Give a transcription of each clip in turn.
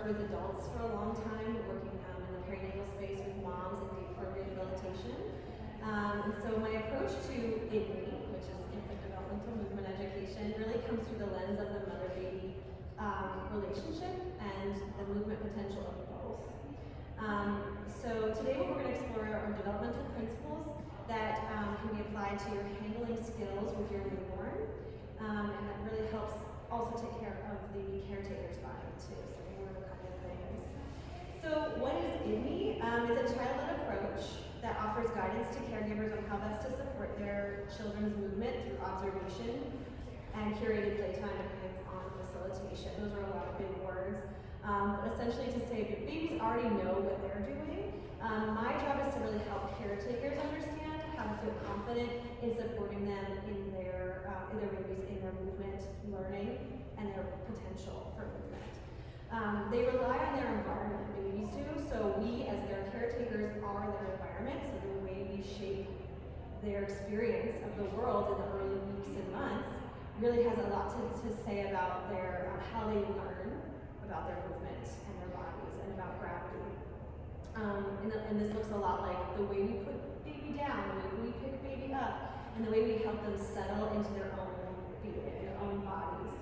worked with adults for a long time, working in the perinatal space with moms and deep rehabilitation. And so my approach to IDME, which is Infant Developmental Movement Education, really comes through the lens of the mother-baby relationship and the movement potential of both. So today what we're going to explore are developmental principles that can be applied to your handling skills with your newborn, and that really helps also take care of the caretaker's body too. So we'll learn a couple of things. So what is IDME? It's a child-led approach that offers guidance to caregivers on how best to support their children's movement through observation and curated playtime and hands-on facilitation. Those are a lot of big words. But essentially to say that babies already know what they're doing. My job is to really help caretakers understand how to feel confident in supporting them in their babies in their movement learning and their potential for movement. They rely on their environment, babies do, so we as their caretakers are their environment, so the way we shape their experience of the world in the early weeks and months really has a lot to say about their how they learn about their movement and their bodies and about gravity. And this looks a lot like the way we put baby down, the way we pick baby up, and the way we help them settle into their own being, their own bodies.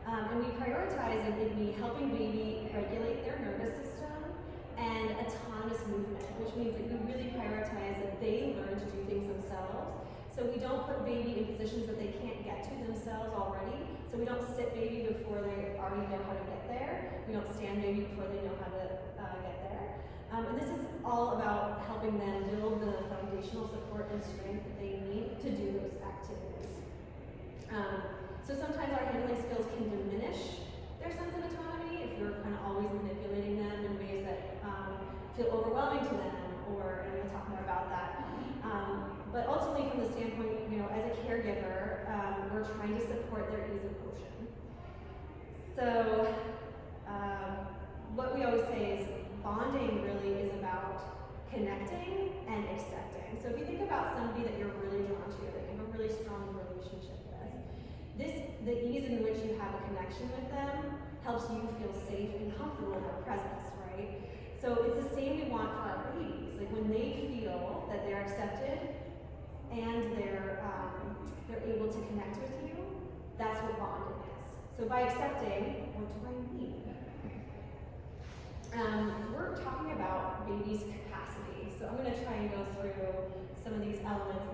And we prioritize in IDME helping baby regulate their nervous system and autonomous movement, which means that we really prioritize that they learn to do things themselves. So we don't put baby in positions that they can't get to themselves already. So we don't sit baby before they already know how to get there. We don't stand baby before they know how to get there. And this is all about helping them build the foundational support and strength that they need to do those activities. So sometimes our handling skills can diminish their sense of autonomy if we're kind of always manipulating them in ways that feel overwhelming to them, and we'll talk more about that. But ultimately, from the standpoint, as a caregiver, we're trying to support their ease of motion. So what we always say is bonding really is about connecting and accepting. So if you think about somebody that you're really drawn to, that you have a really strong relationship with, the ease in which you have a connection with them helps you feel safe and comfortable in their presence, right? So it's the same we want for our babies. Like when they feel that they're accepted and they're able to connect with you, that's what bonding is. So by accepting, what do I mean? We're talking about baby's capacity. So I'm going to try and go through some of these elements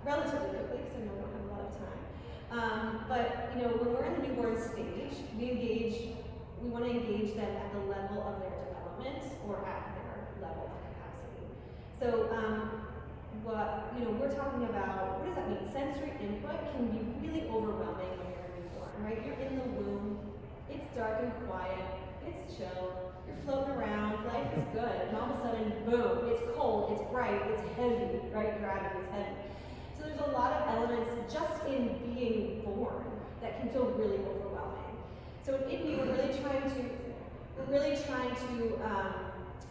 relatively quickly because I know we don't have a lot of time. But when we're in the newborn stage, we want to engage them at the level of their development or at their level of capacity. So what we're talking about, what does that mean? Sensory input can be really overwhelming when you're a newborn, right? You're in the womb, it's dark and quiet, it's chill, you're floating around, life is good, and all of a sudden, boom, it's cold, it's bright, it's heavy, right? Gravity is heavy. So there's a lot of elements just in being born that can feel really overwhelming. So in IDME, we're really trying to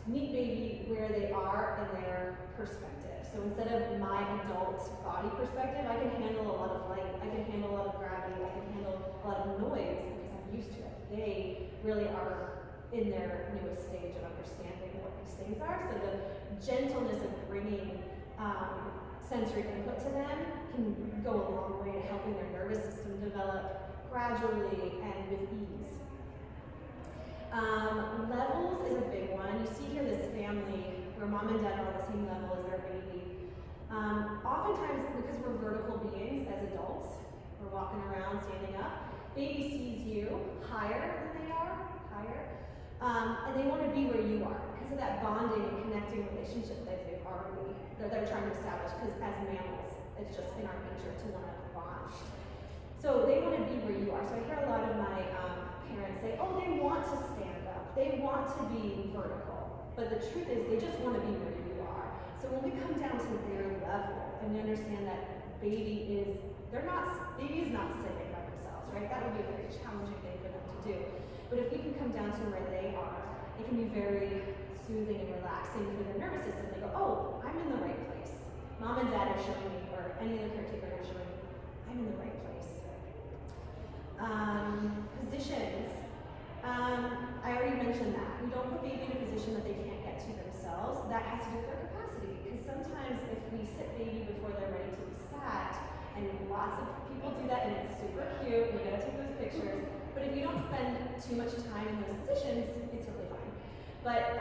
meet baby where they are in their perspective. So instead of my adult body perspective, I can handle a lot of light, I can handle a lot of gravity, I can handle a lot of noise because I'm used to it. They really are in their newest stage of understanding what these things are. So the gentleness of bringing sensory input to them can go a long way to helping their nervous system develop gradually and with ease. Levels is a big one. You see here this family where mom and dad are on the same level as their baby. Oftentimes, because we're vertical beings as adults, we're walking around, standing up, baby sees you higher than they are, and they want to be where you are because of that bonding and connecting relationship that they're trying to establish, because as mammals, it's just in our nature to want to bond. So they want to be where you are. So I hear a lot of my parents say, oh, they want to stand up. They want to be vertical. But the truth is, they just want to be where you are. So when we come down to their level, and we understand that baby is not sitting by themselves, right? That would be a very challenging thing for them to do. But if we can come down to where they are, it can be very soothing and relaxing for their nervous system. They go, oh, I'm in the right place. Mom and dad are showing me, or any other caretaker are showing me, I'm in the right place. Positions. I already mentioned has to do with their capacity, because sometimes if we sit baby before they're ready to be sat, and lots of people do that, and it's super cute, and you gotta take those pictures, but if you don't spend too much time in those positions, it's really fine. But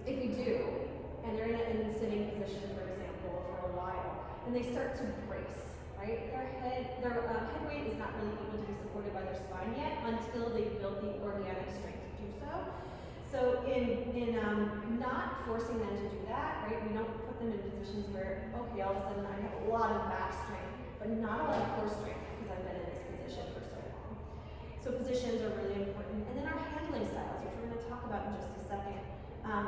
if you do, and they're in a sitting position, for example, for a while, and they start to brace, right? Their head weight is not really able to be supported by their spine yet until they build the organic strength to do so. So in not forcing them to do that, right? We don't put them in positions where, okay, all of a sudden I have a lot of back strength, but not a lot of core strength because I've been in this position for so long. So positions are really important. And then our handling styles, which we're going to talk about in just a second,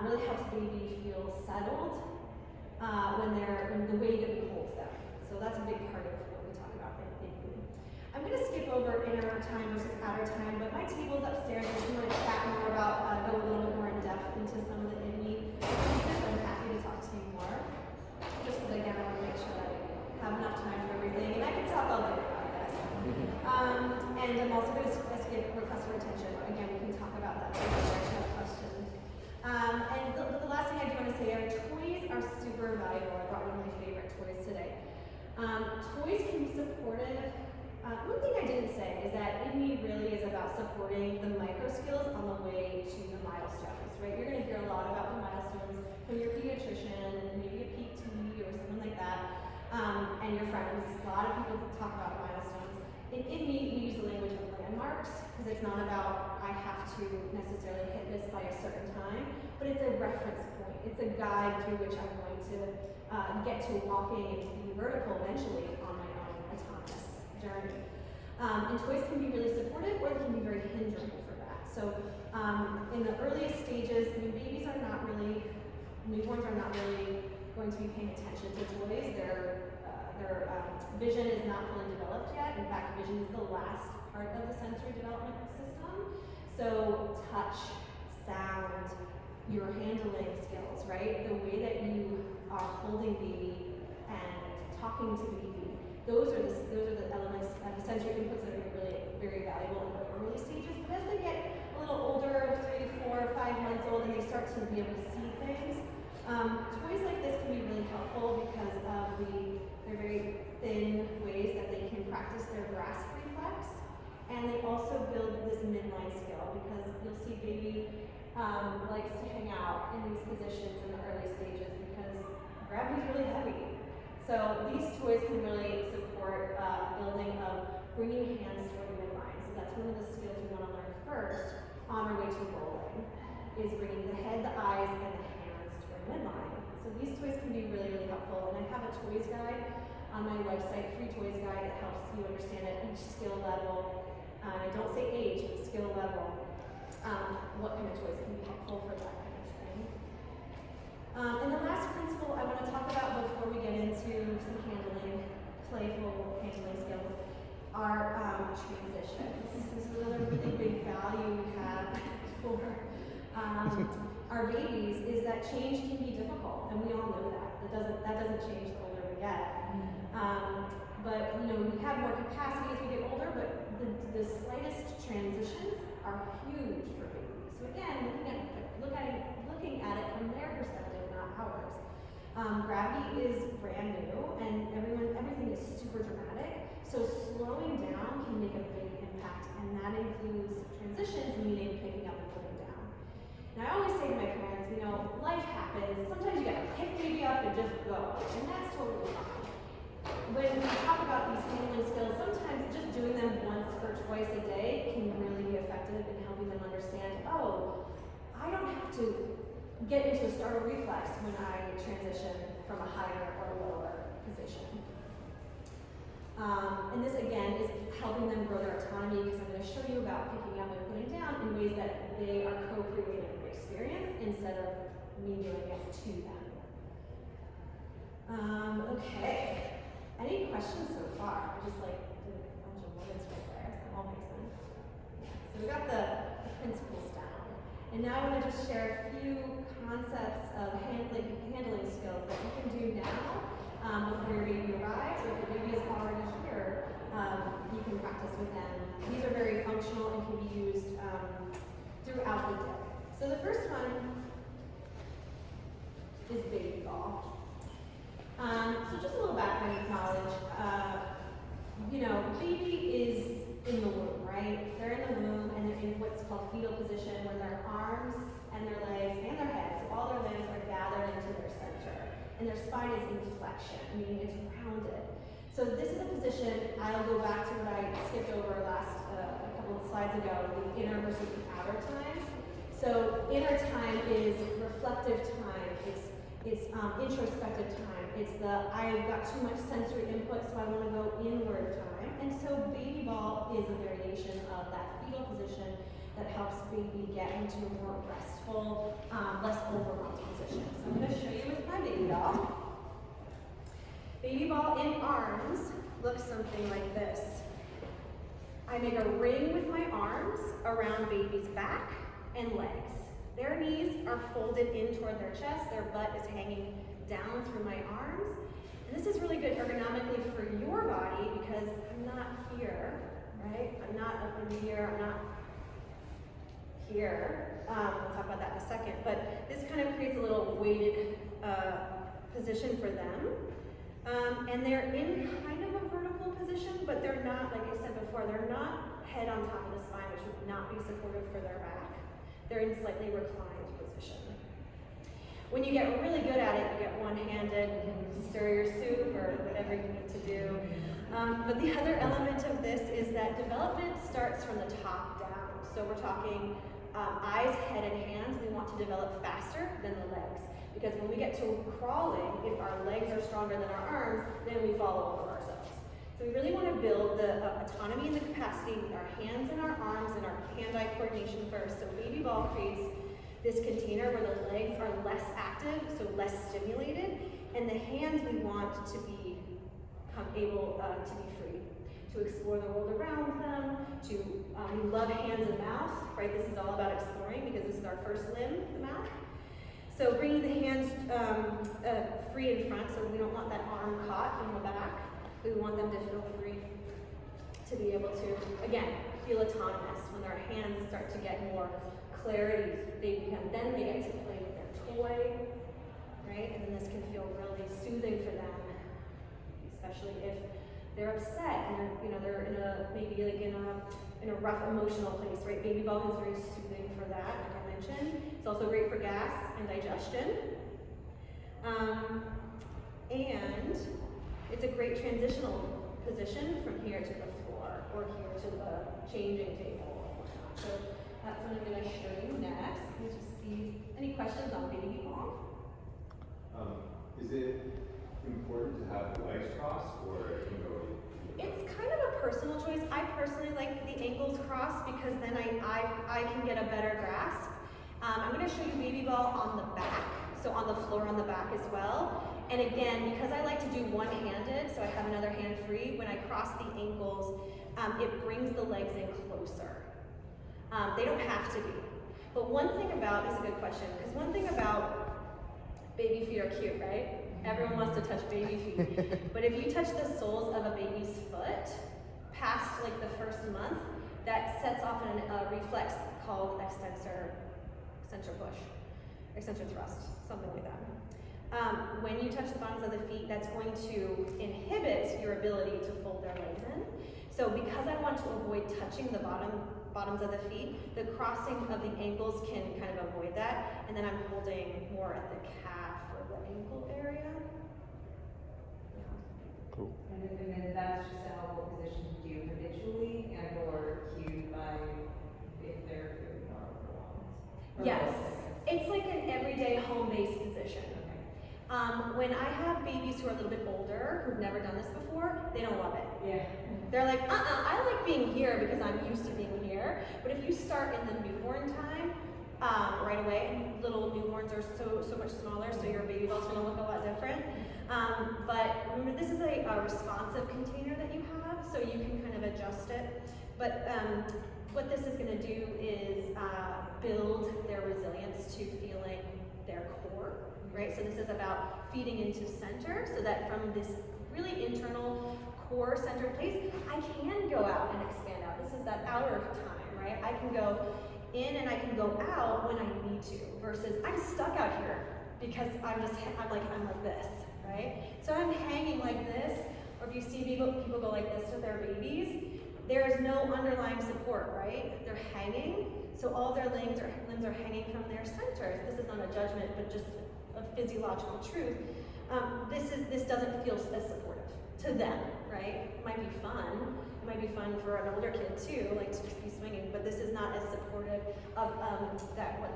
really helps baby feel settled when they're in the way that we hold them. So that's a big part of what we talk about in IDME. I'm going to skip over inner time versus outer time, but my table's upstairs. If you want to chat more about, go a little bit more in depth into some of the IDME pieces, I'm happy to talk to you more. Just because, again, I want to make sure that I have enough time for everything, and I can talk all day about this. And I'm also going to skip request for attention. Again, we can talk about that later if you have questions. And the last thing I do want to say are toys are super valuable. I brought one of my favorite toys today. Toys can be supportive. One thing I didn't say is that IDME really is about supporting the micro skills on the way to the milestones, right? You're going to hear a lot about the milestones from your pediatrician and maybe a PT or something like that, and your friends. A lot of people talk about milestones. In IDME, we use the language of landmarks because it's not about I have to necessarily hit this by a certain time, but it's a reference point. It's a guide through which I'm going to get to walking and to be vertical eventually on my own autonomous journey. And toys can be really supportive or they can be very hindering for that. So in the earliest stages, I mean, babies are not really, newborns are not really going to be paying attention to toys. Their vision is not fully developed yet. In fact, vision is the last part of the sensory development system. So touch, sound, your handling skills, right? The way that you are holding baby and talking to baby. Those are the elements, the sensory inputs that are really very valuable in the early stages. But as they get a little older, 3, 4, 5 months old, and they start to be able to see things, toys like this can be really helpful because of their very thin ways that they can practice their grasp reflex. And they also build this midline skill because you'll see baby likes to hang out in these positions in the early stages because gravity is really heavy. So these toys can really support building of bringing hands toward the midline. So that's one of the skills we want to learn first on our way to rolling, is bringing the head, the eyes, and the hands toward the midline. So these toys can be really, really helpful. And I have a toys guide on my website, free toys guide that helps you understand at each skill level. I don't say age, but skill level, what kind of toys can be helpful for that kind of thing. And the last principle I want to talk about before we get into some handling, playful handling skills, are transitions. This is another really big value we have for our babies, is that change can be difficult, and we all know that. That doesn't change the older we get. But you know, we have more capacity as we get older, but the slightest transitions are huge for babies. So again, looking at it from their perspective, not ours. Gravity is brand new, and everything is super dramatic. So slowing down can make a big impact, and that includes transitions, meaning picking up and putting down. Now I always say to my parents, you know, life happens. Sometimes you gotta pick baby up and just go, and that's totally fine. When we talk about these handling skills, sometimes just doing them once or twice a day can really be effective in helping them understand, oh, I don't have to get into a startle reflex when I transition from a higher or lower position. And this again is helping them grow their autonomy, because I'm going to show you about picking up and putting down in ways that they are co-creating the experience instead of me doing it to them. Okay. Any questions so far? I just like did a bunch of words right there, so that all makes sense. Yeah. So we got the principles down. And now I want to just share a few concepts of handling skills that you can do now before your baby arrives, or if your baby is already here, you can practice with them. These are very functional and can be used throughout the day. So the first one is baby ball. So just a little background knowledge. You know, baby is in the womb, right? They're in the womb and they're in what's called fetal position, where their arms and their legs and their heads, all their limbs are gathered into their center. And their spine is in flexion, meaning it's rounded. So this is a position, I'll go back to what I skipped over last, a couple of slides ago, the inner versus the outer time. So inner time is reflective time, it's introspective time, it's the I've got too much sensory input so I want to go inward time. And so baby ball is a variation of that fetal position that helps baby get into a more restful, less overwhelmed position. So I'm going to show you with my baby doll. Baby ball in arms looks something like this. I make a ring with my arms around baby's back and legs. Their knees are folded in toward their chest, their butt is hanging down through my arms. And this is really good ergonomically for your body because I'm not here, right? I'm not up in here, I'm not here. We'll talk about that in a second, but this kind of creates a little weighted position for them. And they're in kind of a vertical position, but they're not, like I said before, they're not head on top of the spine, which would not be supportive for their back. They're in slightly reclined position. When you get really good at it, you get one-handed, you can stir your soup or whatever you need to do. But the other element of this is that development starts from the top down. So we're talking eyes, head, and hands. We want to develop faster than the legs. Because when we get to crawling, if our legs are stronger than our arms, then we fall over ourselves. So we really want to build the autonomy and the capacity with our hands and our arms and our hand-eye coordination first. So baby ball creates this container where the legs are less active, so less stimulated, and the hands we want to become able to be free, to explore the world around them, to, we love hands and mouth, right? This is all about exploring because this is our first limb, the mouth. So bringing the hands free in front, so we don't want that arm caught in the back. We want them to feel free to be able to, again, feel autonomous. When their hands start to get more clarity, then they get to play with their toy, right? And then this can feel really soothing for them, especially if they're upset and they're in a, maybe like in a rough emotional place, right? Baby ball is very soothing for that, like I mentioned. It's also great for gas and digestion. And it's a great transitional position from here to the floor or here to the changing table. So that's what I'm going to show you next. Let's just see any questions on baby ball. Is it important to have the legs crossed, or it can go? It's kind of a personal choice. I personally like the ankles crossed because then I can get a better grasp. I'm going to show you baby ball on the back, so on the floor on the back as well. And again, because I like to do one-handed, so I have another hand free, when I cross the ankles, it brings the legs in closer. They don't have to be. But one thing about, is a good question, because one thing about baby feet are cute, right? Everyone wants to touch baby feet. But if you touch the soles of a baby's foot past like the first month, that sets off a reflex called extensor push, extensor thrust, something like that. When you touch the bottoms of the feet, that's going to inhibit your ability to fold their legs in. So because I want to avoid touching the bottoms of the feet, the crossing of the ankles can kind of avoid that, and then I'm holding more at the calf or the ankle area. Yeah. Cool. And then that's just a helpful position to do habitually and or cued by if they're feeling more overwhelmed. Yes, it's like an everyday home-based position. When I have babies who are a little bit older, who've never done this before, they don't love it. Yeah. They're like, I like being here because I'm used to being here. But if you start in the newborn time, right away, and little newborns are so much smaller, so your baby ball's gonna look a lot different. But remember, this is a responsive container that you have, so you can kind of adjust it. But what this is gonna do is build their resilience to feeling their core. Right, so this is about feeding into center, so that from this really internal core center place, I can go out and expand out. This is that outer time, right? I can go in and I can go out when I need to, versus I'm stuck out here. because I'm like this, right? So I'm hanging like this, or if you see people go like this with their babies, there is no underlying support, right? They're hanging, so all their limbs are hanging from their centers. This is not a judgment, but just a physiological truth. This doesn't feel as supportive to them, right? It might be fun. It might be fun for an older kid too, like to just be swinging, but this is not as supportive of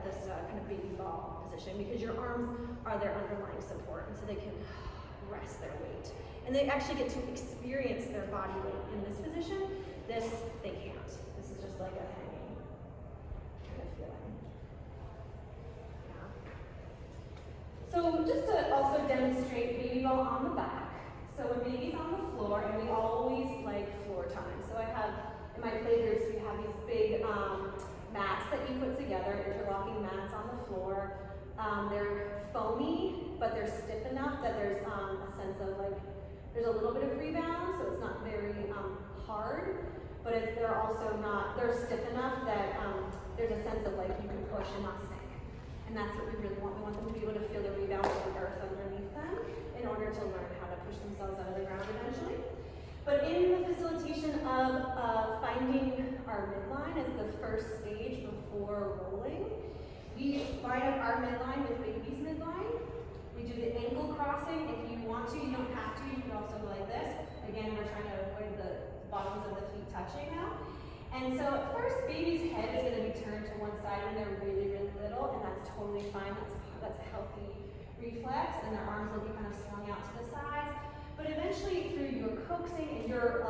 this kind of baby ball position, because your arms are their underlying support, and so they can rest their weight. And they actually get to experience their body weight in this position. This, they can't. This is just like a hanging kind of feeling. Yeah. So just to also demonstrate baby ball on the back. So when baby's on the floor, and we always like floor time. So I have, in my playgroups, we have these big mats that you put together, interlocking mats on the floor. They're foamy, but they're stiff enough that there's a sense of like, there's a little bit of rebound, so it's not very hard, but they're also not, they're stiff enough that there's a sense of like you can push and not sink. And that's what we really want. We want them to be able to feel the rebound of the earth underneath them in order to learn how to push themselves out of the ground eventually. But in the facilitation of finding our midline as the first stage before rolling, we line up our midline with baby's midline. We do the ankle crossing. If you want to, you don't have to. You can also go like this. Again, we're trying to avoid the bottoms of the feet touching now. And so at first, baby's head is going to be turned to one side when they're really, really little, and that's totally fine. That's a healthy reflex, and their arms will be kind of swung out to the sides. But eventually, through your coaxing and your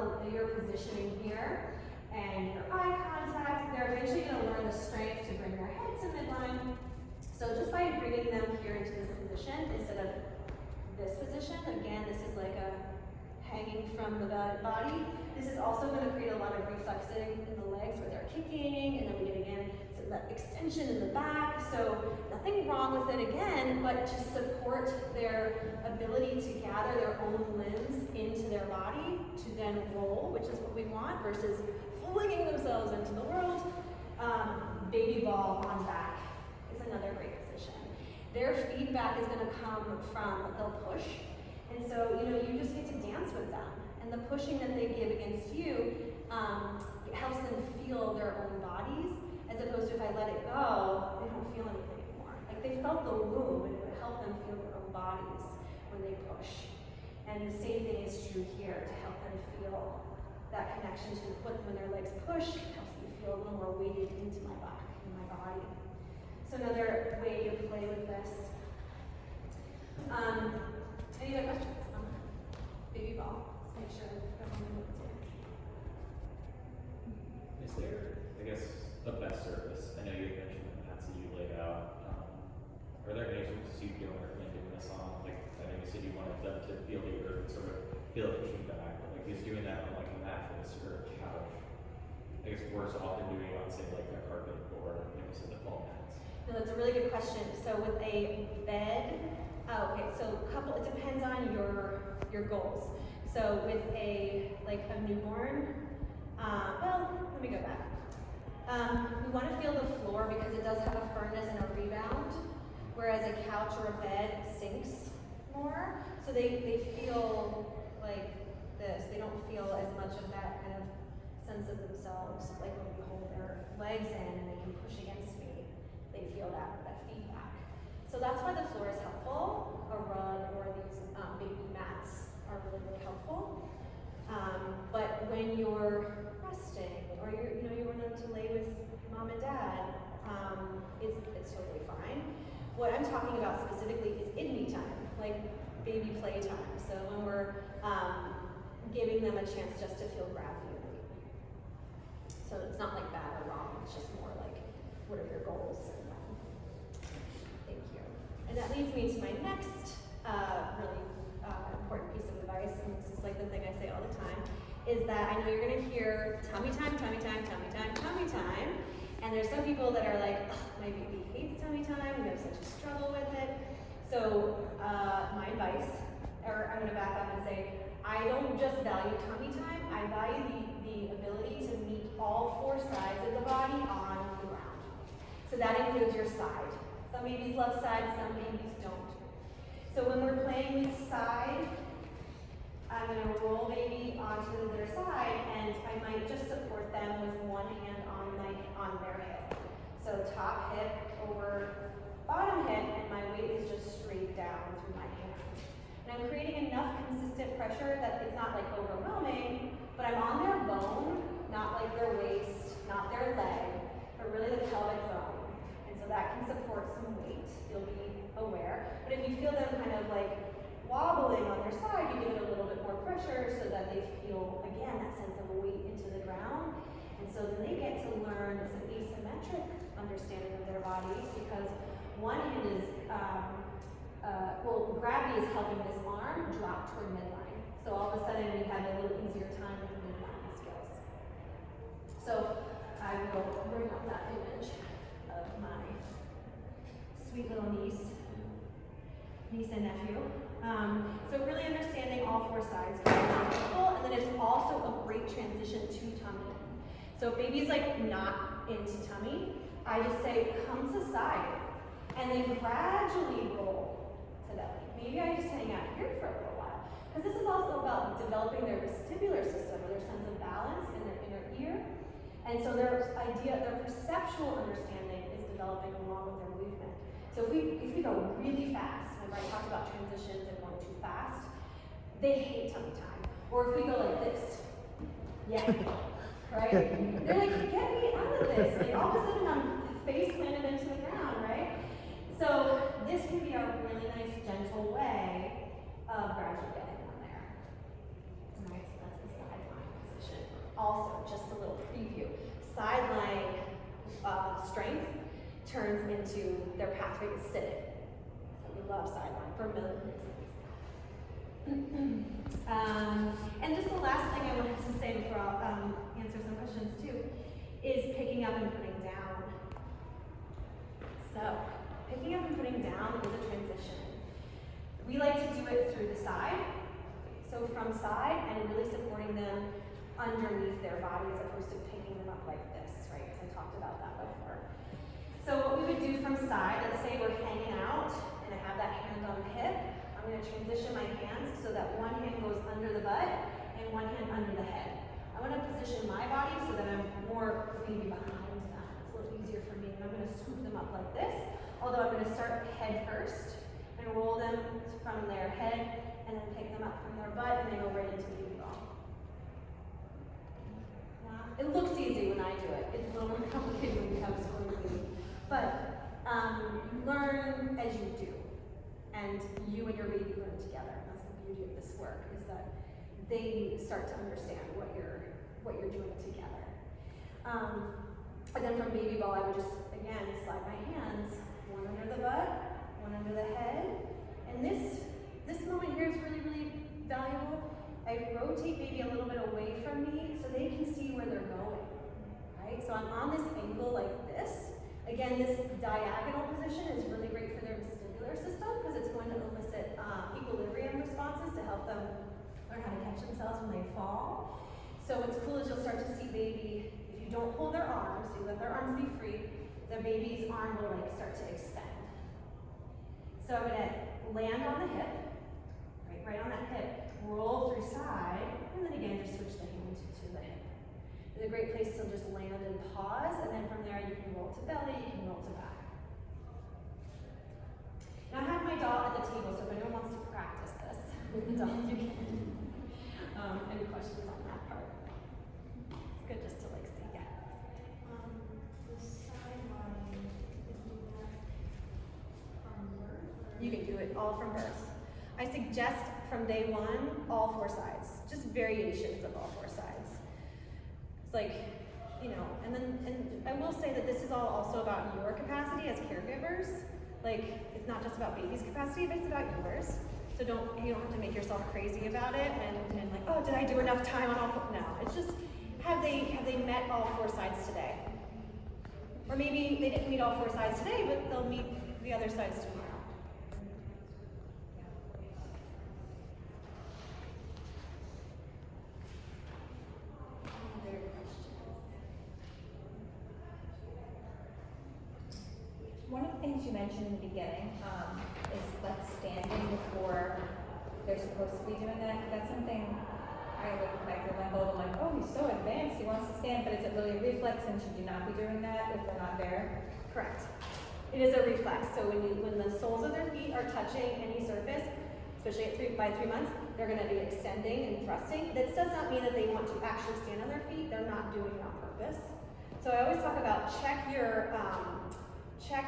positioning here, and your eye contact, they're eventually going to learn the strength to bring their head to midline. So just by bringing them here into this position instead of this position, again, this is like a hanging from the body. This is also going to create a lot of reflexing in the legs where they're kicking, and then we get again that extension in the back. So nothing wrong with it again, but to support their ability to gather their own limbs into their body to then roll, which is what we want, versus flinging themselves into the world. Baby ball on back is another great position. Their feedback is going to come from, they'll push, and so you just get to dance with them, and the pushing that they give against you helps them feel their own bodies, as opposed to if I let it go, they don't feel anything anymore. Like they felt the womb, and it would help them feel their own bodies when they push. And the same thing is true here, to help them feel that connection to the foot. When their legs push, it helps me feel a little more weighted into my back and my body. So another way to play with this. Any other questions on baby ball? Let's make sure everyone knows it. Is there, I guess, a best surface? I know you had mentioned the mats that you laid out. Are there any surfaces you don't recommend doing this on? Like, I know you said you wanted them to feel the earth, sort of feel it pushing back. But like, is doing that on like a mattress or a couch? I guess worse off than doing it on, say, like a carpet or, say, the foam mats. No, that's a really good question. So with a bed, it depends on your goals. So with a newborn, let me go back. We want to feel the floor because it does have a firmness and a rebound, whereas a couch or a bed sinks more. So they feel like this. They don't feel as much of that kind of sense of themselves, like when we hold their legs in and they can push against me. They feel that feedback. So that's why the floor is helpful. A rug or these baby mats are really, really helpful. But when you're resting or you want them to lay with mom and dad, it's totally fine. What I'm talking about specifically is IDME time, like baby play time. So when we're giving them a chance just to feel gravity. So it's not like bad or wrong, it's just more like, what are your goals? Thank you. And that leads me to my next really important piece of advice, and this is like the thing I say all the time, is that I know you're gonna hear tummy time, tummy time, tummy time, tummy time, and there's some people that are like, my baby hates tummy time, we have such a struggle with it. So my advice, or I'm gonna back up and say, I don't just value tummy time, I value the ability to meet all four sides of the body on the ground. So that includes your side. Some babies love side, some babies don't. So when we're playing with side, I'm gonna roll baby onto their side, and I might just support them with one hand on their hip. So top hip over bottom hip, and my weight is just straight down through my hand. And I'm creating enough consistent pressure that it's not like overwhelming, but I'm on their bone, not like their waist, not their leg, but really the pelvic bone. And so that can support some weight. You'll be aware. But if you feel them kind of like wobbling on their side, you give it a little bit more pressure so that they feel, again, that sense of weight into the ground. And so then they get to learn some asymmetric understanding of their bodies, because one hand is, gravity is helping this arm drop toward midline. So all of a sudden we have a little easier time with midline skills. So I will bring up that image of my sweet little niece and nephew. So really understanding all four sides is helpful, and then it's also a great transition to tummy. So if baby's like not into tummy, I just say come to side, and then gradually roll to belly. Maybe I just hang out here for a little while, because this is also about developing their vestibular system, or their sense of balance in their inner ear. And so their perceptual understanding is developing along with their movement. So if we go really fast, remember I talked about transitions and going too fast, they hate tummy time. Or if we go like this, yeah, right? They're like, get me out of this. Like all of a sudden I'm face planted into the ground, right? So this can be a really nice, gentle way of gradually getting them there. All right, so that's the sideline position. Also, just a little preview. Sideline strength turns into their pathway to sit-in. So we love sideline for a million reasons. And just the last thing I wanted to say before I'll answer some questions too, is picking up and putting down. So, picking up and putting down is a transition. We like to do it through the side. So from side and really supporting them underneath their body as opposed to picking them up like this, right? Because I talked about that before. So what we would do from side, let's say we're hanging out and I have that hand on the hip. I'm going to transition my hands so that one hand goes under the butt and one hand under the head. I want to position my body so that I'm more maybe behind them. It's a little easier for me. And I'm going to scoop them up like this, although I'm going to start head first and roll them from their head and then pick them up from their butt and then go right into baby ball. It looks easy when I do it. It's a little more complicated when you have a square baby. But learn as you do. And you and your baby learn together. That's the beauty of this work, is that they start to understand what you're doing together. And then from baby ball, I would just, again, slide my hands, one under the butt, one under the head. And this moment here is really, really valuable. I rotate baby a little bit away from me so they can see where they're going, right? So I'm on this angle like this. Again, this diagonal position is really great for their vestibular system because it's going to elicit equilibrium responses to help them learn how to catch themselves when they fall. So what's cool is you'll start to see baby, if you don't hold their arms, you let their arms be free, the baby's arm will like start to extend. So I'm gonna land on the hip, right on that hip, roll through side, and then again just switch the hand to the hip. It's a great place to just land and pause, and then from there you can roll to belly, you can roll to back. Now I have my doll at the table, so if anyone wants to practice this with the doll, you can. Any questions on that part? It's good just to like see, yeah. The sideline, is that from birth? You can do it all from birth. I suggest from day one, all four sides. Just variations of all four sides. It's like, and I will say that this is all also about your capacity as caregivers. Like, it's not just about baby's capacity, but it's about yours. So you don't have to make yourself crazy about it and like, oh, did I do enough time on all four? No, it's just, have they met all four sides today? Or maybe they didn't meet all four sides today, but they'll meet the other sides tomorrow. one of the things you mentioned in the beginning, is like standing before they're supposed to be doing that. That's something I look like for my goal, I'm like, oh, he's so advanced, he wants to stand, but is it really a reflex and should you not be doing that if they're not there? Correct. It is a reflex. So when the soles of their feet are touching any surface, especially by 3 months, they're going to be extending and thrusting. This does not mean that they want to actually stand on their feet. They're not doing it on purpose. So I always talk about check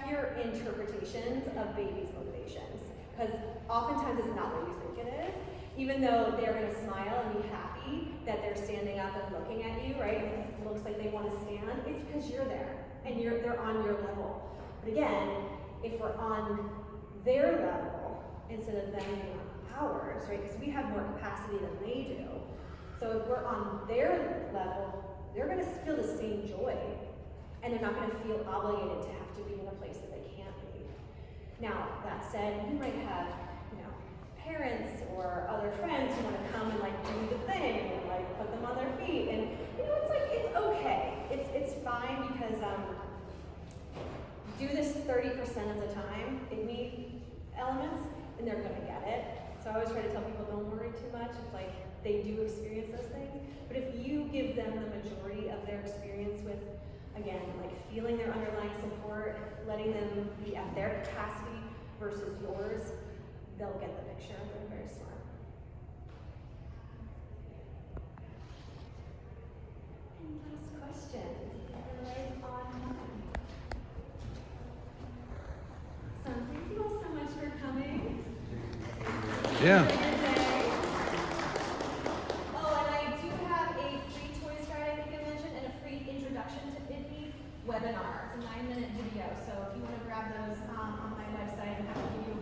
your interpretations of babies' motivations, because oftentimes it's not what you think it is. Even though they're going to smile and be happy that they're standing up and looking at you, right? And it looks like they want to stand. It's because you're there and they're on your level. But again, if we're on their level instead of them being on ours, right? Because we have more capacity than they do. So if we're on their level, they're going to feel the same joy, and they're not going to feel obligated to have to be in a place that they can't be. Now, that said, you might have, parents or other friends who want to come and like do the thing and like put them on their feet, and it's like it's okay. It's fine because do this 30% of the time, IDME elements, and they're going to get it. So I always try to tell people, don't worry too much if like they do experience those things. But if you give them the majority of their experience with, again, like feeling their underlying support, letting them be at their capacity versus yours, they'll get the picture. They're very smart. Any last questions? We're right on time. So thank you all so much for coming. Yeah. Oh, and I do have a free Toys Friday, I think I mentioned, and a free introduction to IDME webinar. It's a 9-minute video, so if you want to grab those on my website, I'm happy to give you a